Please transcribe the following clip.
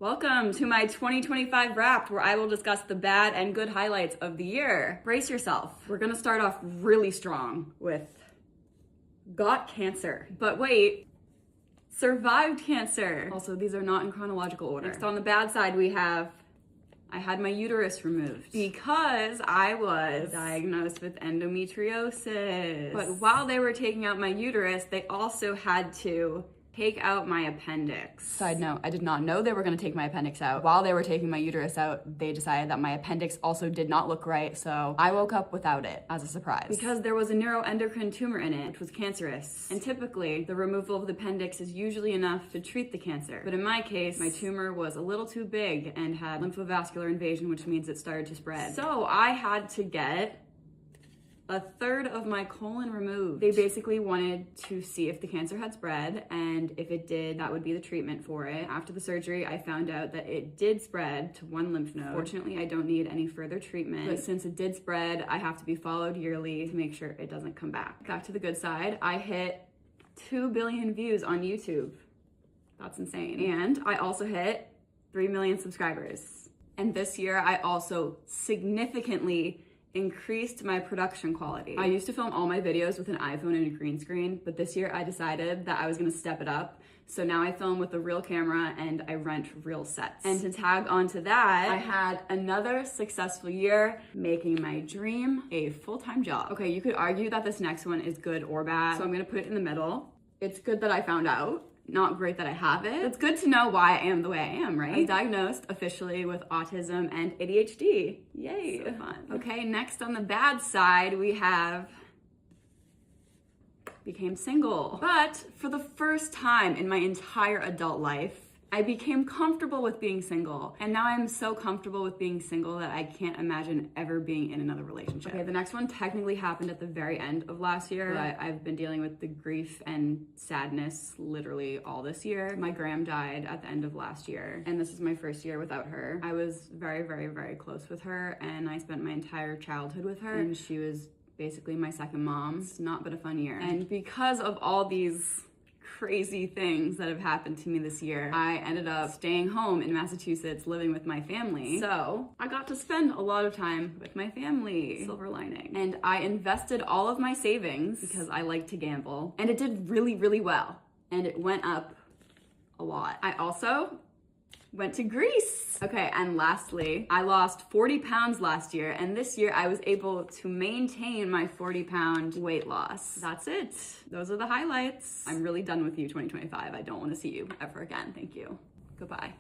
Welcome to my 2025 Wrapped, where I will discuss the bad and good highlights of the year. Brace yourself. We're gonna start off really strong with got cancer. But wait, survived cancer. Also, these are not in chronological order. Next, on the bad side, we have I had my uterus removed because I was diagnosed with endometriosis. But while they were taking out my uterus, they also had to take out my appendix. Side note, I did not know they were gonna take my appendix out. While they were taking my uterus out, they decided that my appendix also did not look right, so I woke up without it as a surprise. Because there was a neuroendocrine tumor in it, which was cancerous. And typically, the removal of the appendix is usually enough to treat the cancer. But in my case, my tumor was a little too big and had lymphovascular invasion, which means it started to spread. So I had to get a third of my colon removed. They basically wanted to see if the cancer had spread, and if it did, that would be the treatment for it. After the surgery, I found out that it did spread to one lymph node. Fortunately, I don't need any further treatment, but since it did spread, I have to be followed yearly to make sure it doesn't come back. Back to the good side, I hit 2 billion views on YouTube. That's insane. And I also hit 3 million subscribers. And this year, I also significantly increased my production quality. I used to film all my videos with an iPhone and a green screen, but this year I decided that I was gonna step it up. So now I film with a real camera and I rent real sets. And to tag onto that, I had another successful year making my dream a full-time job. Okay, you could argue that this next one is good or bad, so I'm gonna put it in the middle. It's good that I found out. Not great that I have it. It's good to know why I am the way I am, right? I'm diagnosed officially with autism and ADHD. Yay. So fun. Okay, next on the bad side, we have became single. But for the first time in my entire adult life, I became comfortable with being single. And now I'm so comfortable with being single that I can't imagine ever being in another relationship. Okay, the next one technically happened at the very end of last year, but I've been dealing with the grief and sadness literally all this year. My gram died at the end of last year, and this is my first year without her. I was very, very, very close with her, and I spent my entire childhood with her, and she was basically my second mom. It's not been a fun year. And because of all these crazy things that have happened to me this year, I ended up staying home in Massachusetts living with my family. So I got to spend a lot of time with my family. Silver lining. And I invested all of my savings because I like to gamble, and it did really, really well. And it went up a lot. I also went to Greece. Okay, and lastly, I lost 40 pounds last year, and this year I was able to maintain my 40-pound weight loss. That's it. Those are the highlights. I'm really done with you, 2025. I don't want to see you ever again. Thank you. Goodbye.